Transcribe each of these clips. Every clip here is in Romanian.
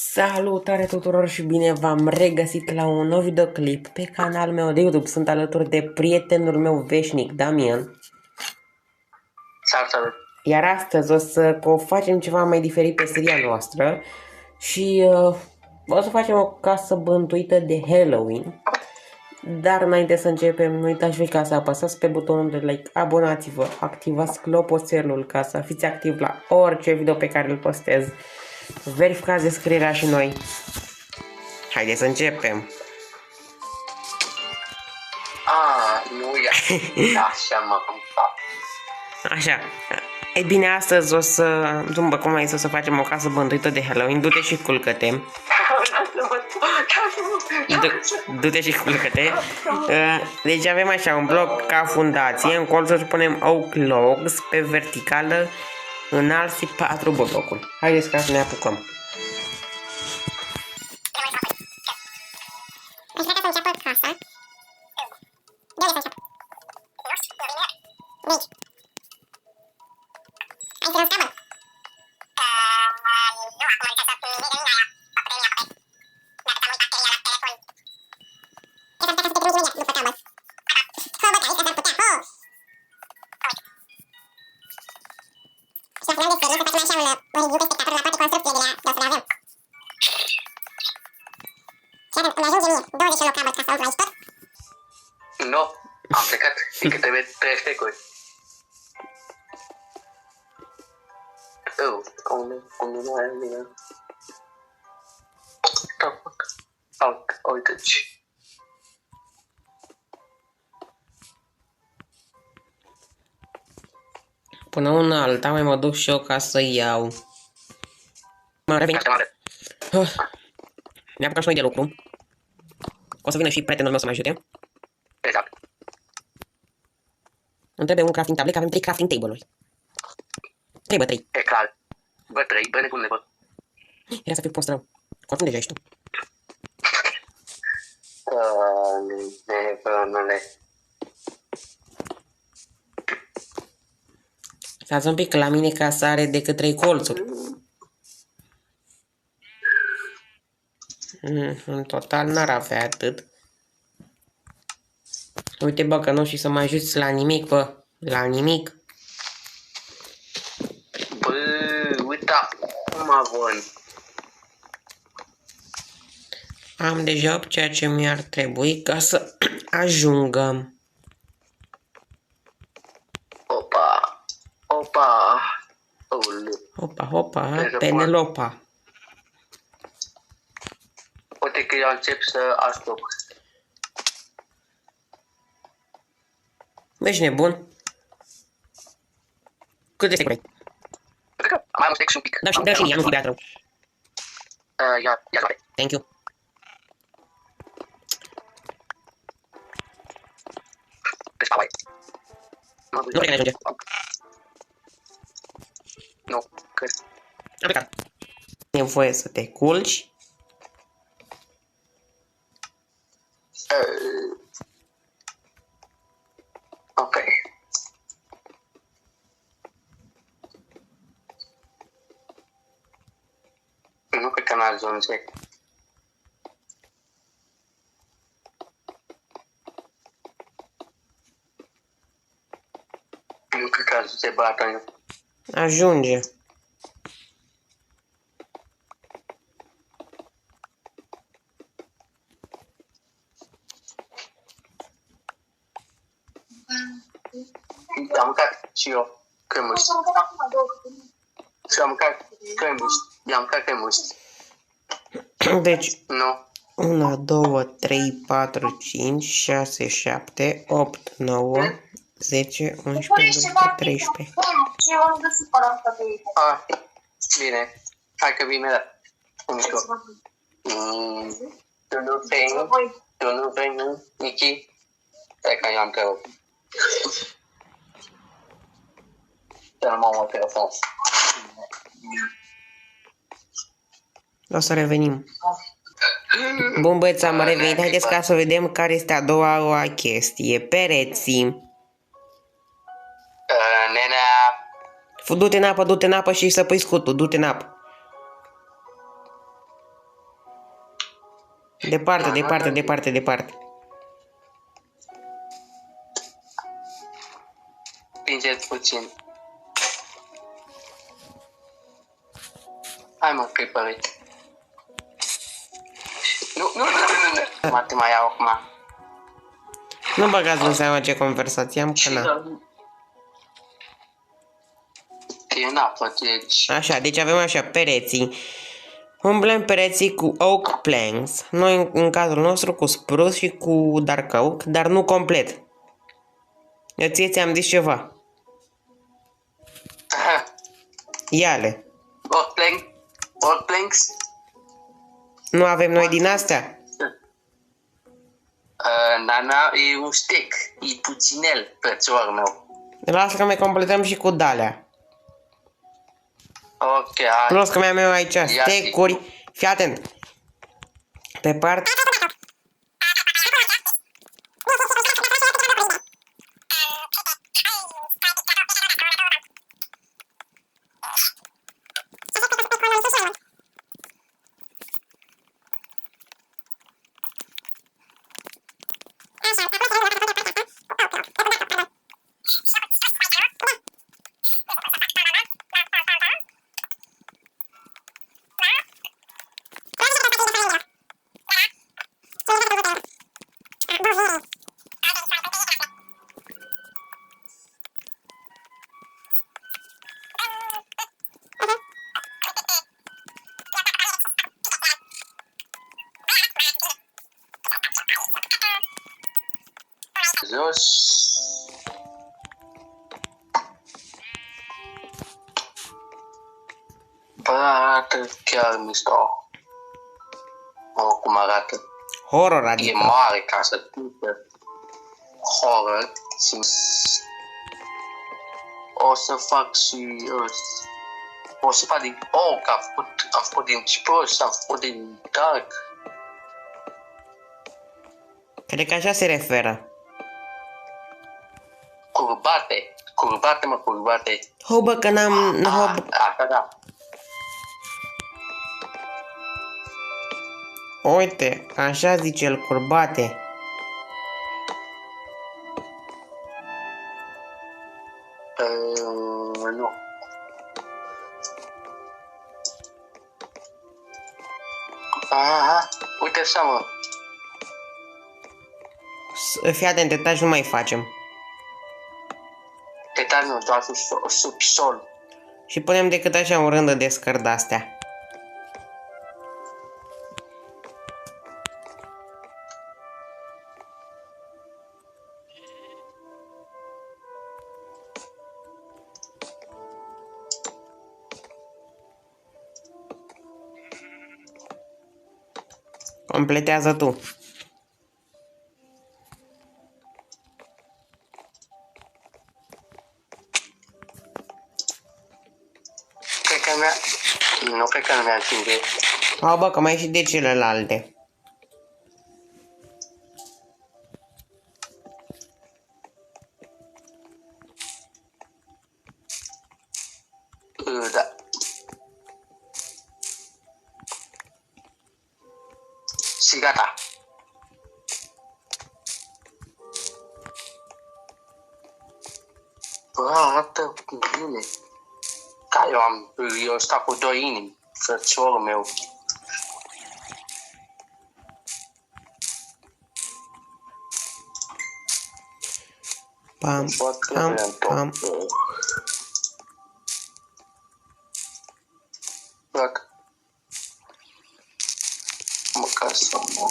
Salutare tuturor și bine v-am regăsit la un nou videoclip pe canalul meu de YouTube. Sunt alături de prietenul meu veșnic, Damian. Salut. Iar astăzi o să facem ceva mai diferit pe seria noastră și o să facem o casă bântuită de Halloween. Dar înainte să începem, nu uitați voi ca să apăsați pe butonul de like, abonați-vă, activați clopoțelul ca să fiți activi la orice video pe care îl postez. Verificați descrierea și noi. Haideți să începem. Nu e așa, mă, Așa. Ei bine, astăzi o să, după cum ai zis, o să facem o casă bântuită de Halloween. Du-te și culcă-te. Du-te și culcă-te. Deci avem așa un bloc ca fundație. În colțuri punem oak logs pe verticală, înalți 4 blocuri. Haideți ca să ne apucăm. Nu, am plecat de câteva 3 securi. Unde nu are mine. Uite-ți. Până una alta mai mă duc și eu ca să iau. M-am revenit. Ne apucăm și noi de lucru. O să vină și prietenul meu să mă ajute. Exact. Îmi trebuie un crafting table, că avem 3 crafting table-uri. 3. E clar. Bă, 3, bă, nebun, nebun. Era să fiu prost rău. Oricum deja ești tu. Nebunule. Stați un pic, la mine casa are decât 3 colțuri. În total n-ar avea atât. Uite bă că nu și să mă ajuți la nimic, bă. La nimic. Bă, uite acum având. Am deja ceea ce mi-ar trebui ca să ajungă. Opa. Hopa, Penelopa. Uite că eu încep să aștept. Ești nebun? Cât de steak vrei? Cred că mai am steak și un pic. Dă și mie, nu fi beat rău. Ia luare. Thank you. Deci, aia. Nu cred că ne ajunge. Nu, cred. Am plecat. E voie să te culci. Ok. Nu cred că n-ajunge. Nu cred că ajunge băiatul. Ajunge. Am mâncat și eu cremuri. Și am mâncat cremuri. I-am mâncat cremuri. Deci, Nu. 1, 2, 3, 4, 5, 6, 7, 8, 9, 10, 11, 12, 13. Bine. Hai că vine la mișto. Tu nu veni, Nichi? Stai că eu am telefon. Să nu mă am telefon. O să revenim. Bun băieți, am revenit. Haideți ca să vedem care este a doua chestie. Pereții. Nenea. Du-te în apă și să pui scutul. Du-te în apă. Departe, departe, departe, departe. Pingeți puțin. Hai mă, creeper. Nu. Mă te mai iau acum. Nu băgați în seama ce conversație am, că na. Că e în apă, deci... Așa, deci avem așa pereții. Umblem pereții cu oak planks. Noi în cazul nostru cu spruce și cu dark oak, dar nu complet. Eu ți-am zis ceva. Ia-le. Oak planks? Nu avem noi din astea? Nana, e un stec. E puținel, prețuar meu. Lasă că mai completăm și cu dalea. Ok, hai. Plus că mi-am eu aici steak-uri. Fii atent. Pe parte... Jos. Arată chiar mișto. Cum arată. Horror, E adică. mare ca să tupe. Horror. O să fac și... O să fac din... Oh, că am făcut din spruce, am făcut din dark. Cred că așa se referă. Curbate. Curbate, mă, curbate. Ho, bă, că n-am... Așa, da. Uite, așa zice el, curbate. Nu. Aha, uite așa, mă. Fii atent, etaj nu mai facem. Etaj nu, doar subsol. Și punem decât așa un rând de scări de-astea. Completează tu. Cred că nu cred că nu mi-a atinge. Au, bă, că mai și de celelalte. Da. Și gata. Bă, arată bine. Da, eu stau cu 2 inimi, frățiorul meu. Pam, pam, pam. Dacă măcar să mor.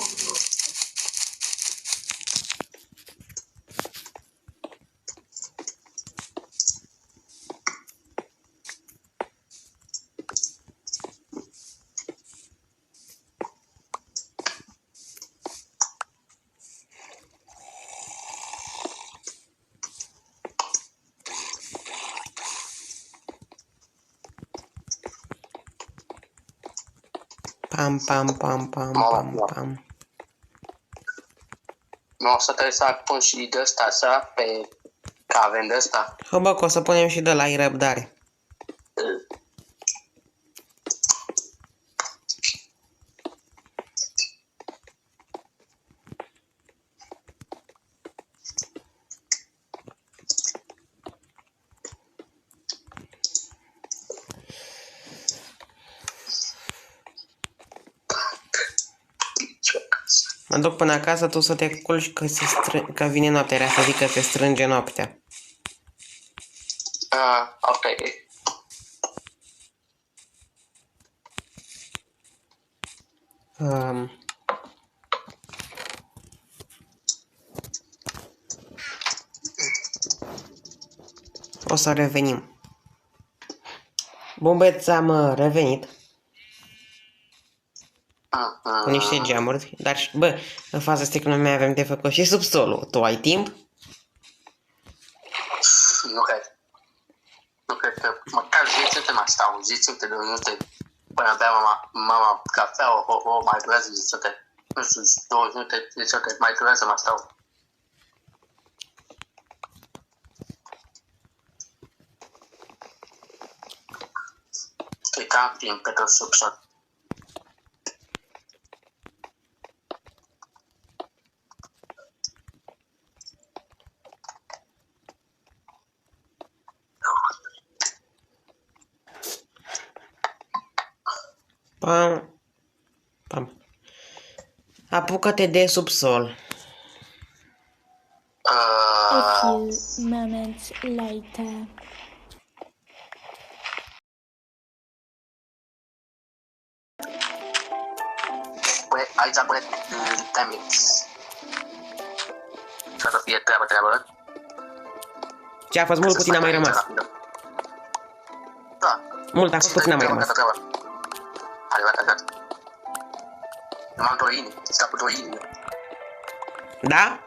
Pam, pam, pam, pam, pam, pam. Nu o să trebuie să pun și de ăsta așa pe caven de ăsta. Hă, bă, că o să punem și de la răbdare. Mă duc până acasă, tu să te culci că vine noaptea, era să zic că se strânge noaptea. Ok. O să revenim. Bun, băieți, am revenit cu niște geamuri, dar, bă, în faza asta că noi mai avem de făcut și subsolul. Tu ai timp? Nu cred. Nu cred că măcar 10 minute mai stau, 10 minute de minute până bea mama cafea, mai durează 10 minute. Nu știu, 20 minute, 10 minute, mai durează, mai stau. Uitam timp pentru subsol. Pam. Pam. Apucă-te de subsol. A few moments later. Băi, aici pune damage. Să fie treabă. Ce a fost mult, puțin a mai rămas. Da. Mult a fost, puțin a mai rămas. Hai, gata. M-am 2 inimi, scapă 2 inimi. Da?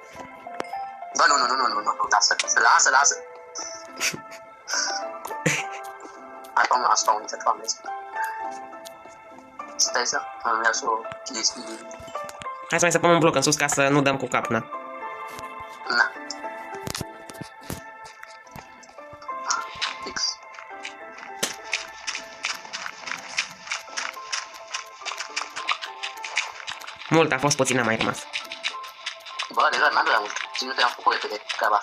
Bă, nu, lasă. Hai, spawn, stai să îmi iau o chestie. Hai să mai săpăm un bloc în sus ca să nu dăm cu cap, na. Na. Fix. Mult a fost, puțin a mai rămas. Bă, de n-am durat mult. 5 minute am făcut repede treaba.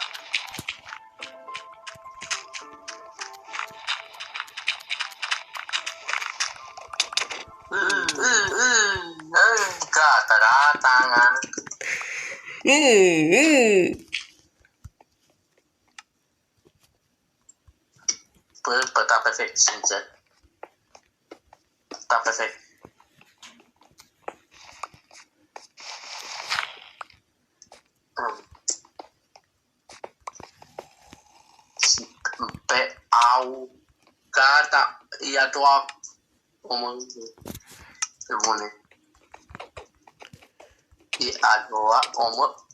Gata. Bă, da perfect, sincer. Da perfect. Pe au gata, e a doua omul pe bune. E a doua omul.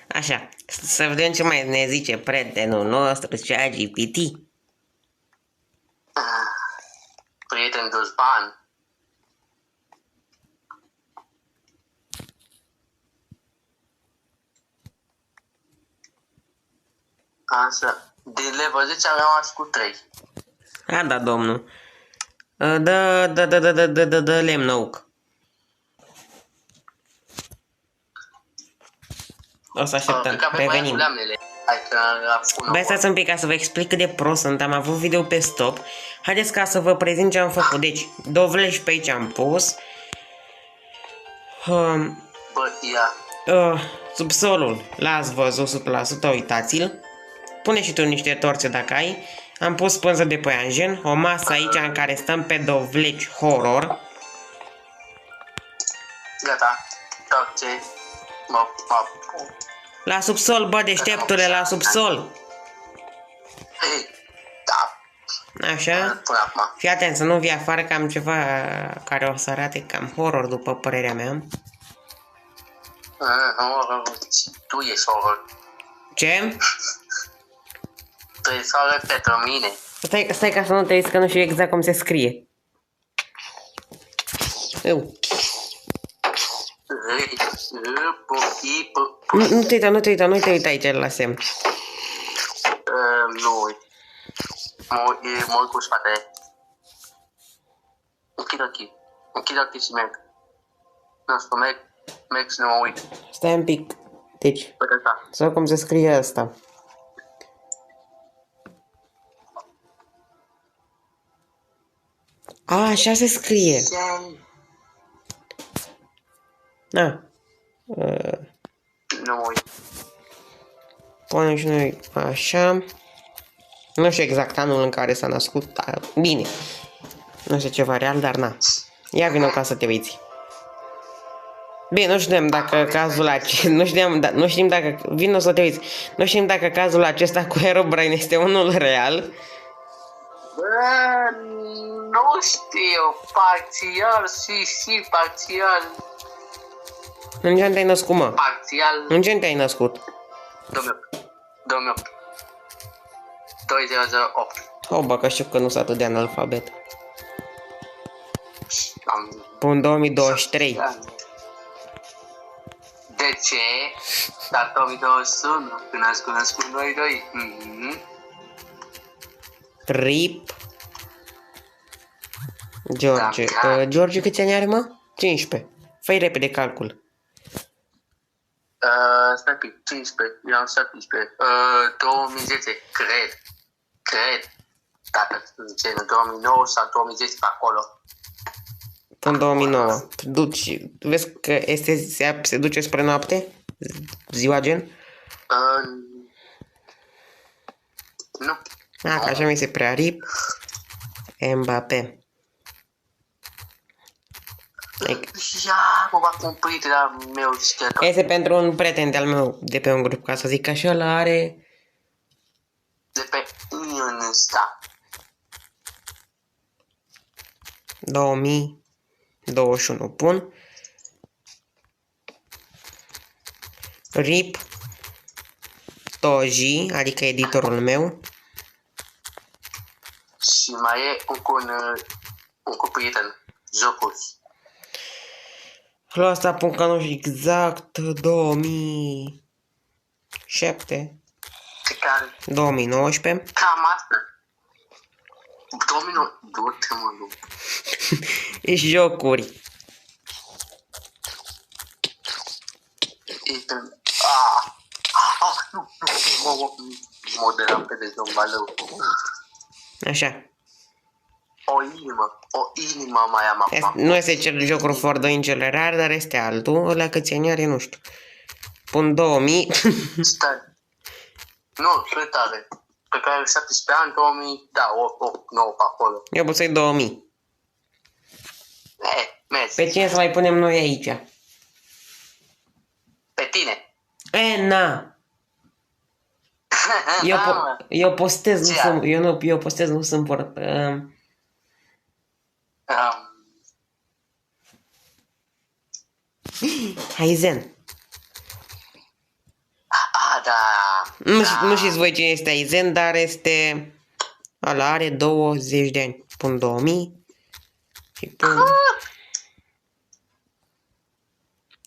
Așa, să vedem ce mai ne zice prietenul nostru, ChatGPT. Prieten dușman. Așa, de level 10 am rămas cu 3. A, da, domnul. Dă lemn oak. O să așteptăm, revenim. Băi, stați un pic ca să vă explic cât de prost sunt, am avut video pe stop. Haideți ca să vă prezint ce am făcut. Deci, dovlești pe aici am pus. Bă, ia. Subsolul, l-ați văzut 100%, uitați-l. Pune și tu niște torțe dacă ai. Am pus pânză de păianjen, o masă aici în care stăm pe dovleci horror. Gata. Torțe. La subsol, bă, deșteptule, la subsol. Da. Așa. Până acum. Fii atent să nu vii afară că am ceva care o să arate cam horror după părerea mea. Tu ești horror. Ce? Tu ești horror pentru mine. Stai ca să nu te uiți că nu știu exact cum se scrie. Eu. Nu te uita aici la semn. Nu uit. Mă uit cu spatele. Închid ochii și merg. Nu știu, merg și nu mă uit. Stai un pic. Deci, să văd cum se scrie asta. A, așa se scrie. Da. Nu mă uit. Punem și noi așa. Nu știu exact anul în care s-a născut. Dar bine. Nu știu ceva real, dar na. Ia vină ca să te uiți. Bine, nu știm dacă cazul acesta... Nu știm dacă... Vină să te uiți. Nu știm dacă cazul acesta cu Herobrine este unul real. Bă, nu știu. Parțial, și parțial. În ce an te-ai născut, mă? Parțial. În ce an te-ai născut? 2008. 2008. Oh, bă, că știu că nu sunt atât de analfabet. Am... Pun 2023. De ce? Dar 2021, când am născut noi doi. Trip. George. Da. George câți ani are, mă? 15. Fă-i repede calcul. Stai pic, 15, eu am 17. 2010, cred. Dacă zice, în 2009 sau 2010 pe acolo. Până 2009. Vezi că se duce spre noapte? Ziua gen? Nu. Că așa mi se prea rip. Mbappé. Ia, mă bag un prieten al meu, știa că... Este pentru un prieten de-al meu de pe un grup, ca să zic că așa ăla are... De pe Insta. 2021. Pun. Rip. Toji, adică editorul meu. Și mai e un prieten, Jocus. La asta pun că nu știu exact 2007. Pe care... 2019. Cam asta. 2009. Du-te, mă, nu. Jocuri. Nu, mă deram pe dezdombalău. Așa. O inimă mai am acum. Nu este cel jocuri for 2 în cel rar, dar este altul. Ăla câți ani are, nu știu. Pun 2000. Stai. Nu, cât are? Pe care 17 ani, 2000, da, 8, 9 pe acolo. Eu pot să-i 2000. Mergi. Pe cine să mai punem noi aici? Pe tine. Na. Eu postez, nu sunt... Eu postez, nu sunt port... Aizen. Da. Nu știți voi cine este Aizen, dar este... Ăla are 20 de ani. Pun 2000.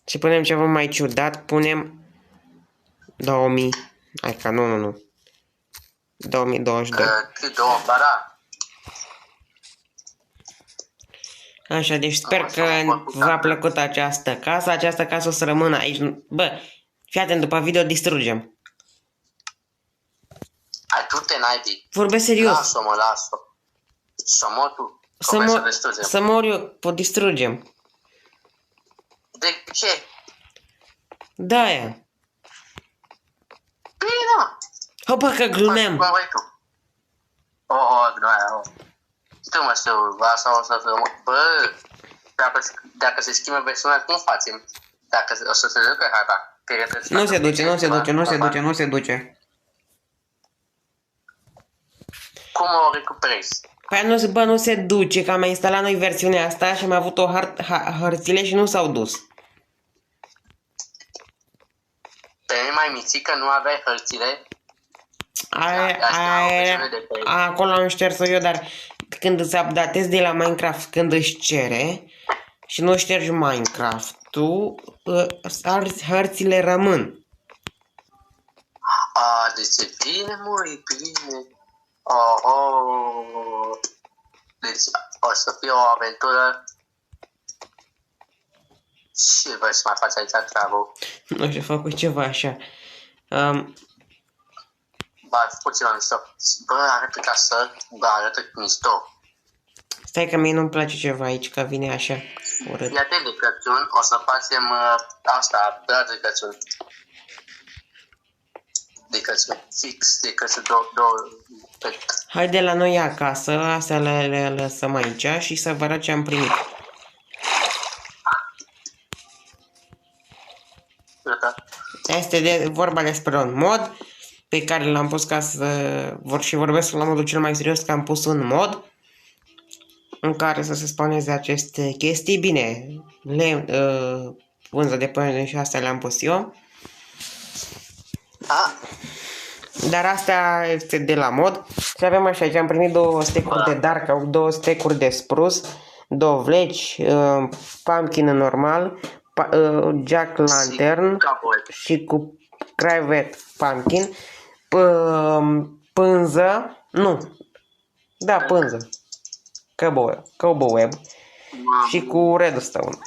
Și punem ceva mai ciudat. Punem 2000. Hai că nu. 2022. Cât două, da. Așa, deci sper că v-a plăcut această casă. Această casă o să rămână aici. Bă, fii atent, după video distrugem. Hai, du-te, naibii. Vorbesc serios. Lasă-o. Să mor tu. Să mor eu, o distrugem. De ce? Da-aia. Bine. Hopa că glumeam. Cum vrei tu? Tu mă știu, asta o să fie... Bă, dacă se schimbă versiunea, cum facem? Dacă o să se ducă harta? Nu se duce. Cum o recuperezi? Păi nu se duce, că am instalat noi versiunea asta și am avut hărțile și nu s-au dus. Pe mine mai mițică nu aveai hărțile? Acolo am șters-o eu, dar când îți updatezi de la Minecraft, când își cere și nu ștergi Minecraft-ul, hărțile rămân. Deci e bine, mă, e bine. Deci o să fie o aventură. Ce vrei să mai faci aici treabă? Nu știu, făcut ceva așa. Bă, ai făcut ceva mișto. Bă, arată ca să... Bă, arată mișto. Stai că mie nu-mi place ceva aici, că vine așa urât. Fii atent de Crăciun, o să facem asta, brad de Crăciun. De Crăciun, fix, de Crăciun, două. Haide la noi acasă, astea le lăsăm aici și să vă arăt ce am primit. Este vorba despre un mod pe care l-am pus ca să vorbesc la modul cel mai serios, că am pus un mod în care să se spawneze aceste chestii. Bine, vânză de până și astea le-am pus eu. Dar asta este de la mod. Și avem așa, aici am primit 2 stecuri de dark, 2 stecuri de spruce, 2 vleci, pumpkin normal, jack lantern și cu cravet pumpkin, pânză, nu, da, pânză, cobweb și cu redstone.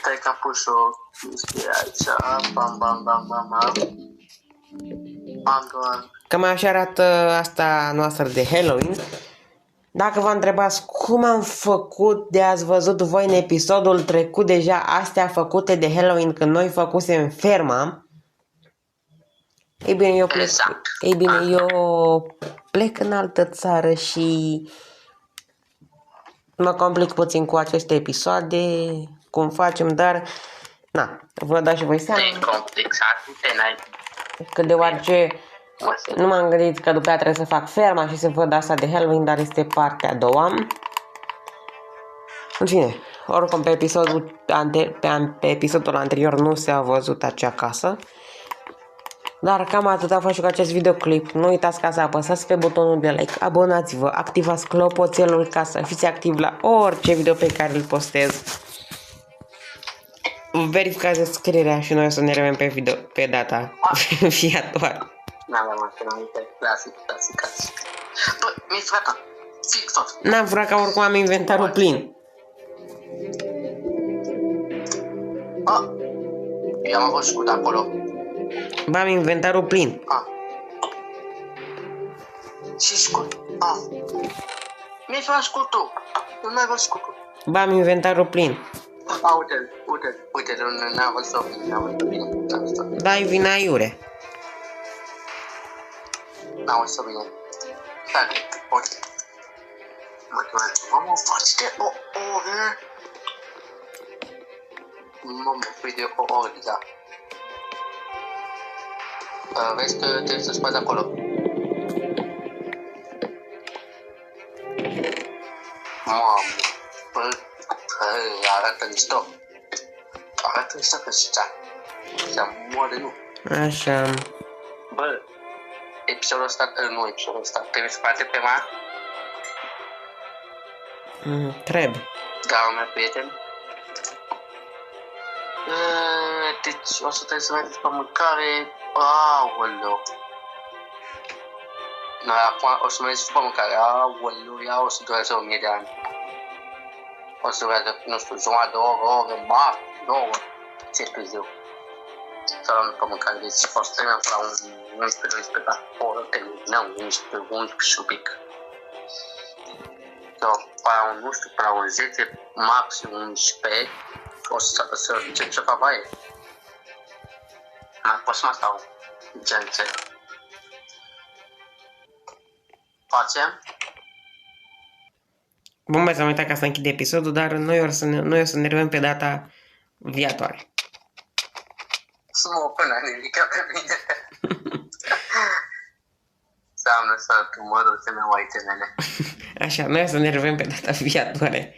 Stai că am pus o chestie aici, bam. Cam așa arată asta noastră de Halloween. Dacă vă întrebați cum am făcut, de ați văzut voi în episodul trecut deja astea făcute de Halloween când noi făcusem ferma. Ei bine, eu plec în altă țară și mă complic puțin cu aceste episoade, cum facem, dar na, vă dați și voi seama că deoarece nu m-am gândit că după aia trebuie să fac ferma și să văd asta de Halloween, dar este partea a doua. În fine, oricum pe episodul anterior nu s-a văzut acea casă. Dar cam atât a fost și cu acest videoclip. Nu uitați ca să apăsați pe butonul de like, abonați-vă, activați clopoțelul ca să fiți activi la orice video pe care îl postez. Verificați descrierea și noi o să ne revedem pe data viitoare. Clasic. Bă, mi-e fraca, fix tot. N-am furat, că oricum am inventarul plin. Eu am avut scut acolo. Bă, am inventarul plin. Și scut. Mi-e fraca scutul. Nu mai văd scutul. Bă, am inventarul plin. Uite-l, n-am văzut bine. Dai vina iure. N-am văzut bine. Stai, uite. Mamă, faci de o oră? Mamă, fui de o oră deja. Vezi că trebuie să scoți acolo. Mamă, bă, arată mișto. Arată mișto că știa. Se moare, nu. Așa. Bă, episodul ăsta, trebuie să facem pe mea? Trebuie. Da, meu prieten. Deci o să trebuie să mergeți pe mâncare. Aoleu. Noi acum o să mergeți pe mâncare. Aoleu, ea o să dureze 1000 de ani. O să dureze, nu știu, jumătate de oră, mari, 2, ce târziu. Să luăm pe mâncare, deci o să terminăm până la 11-12 pe acolo, terminăm 11 și un pic. Sau până la nu știu, până la 10, maxim 11, o să încep ceva baie. Mai pot să mă stau, gen ce. Facem? Bun, mai să am uitat ca să închid episodul, dar noi o să ne revedem pe data viitoare. Să mă până nimica pe mine. Înseamnă să tu mă duc să-mi iau aitemele. Așa, noi o să ne revedem pe data viitoare.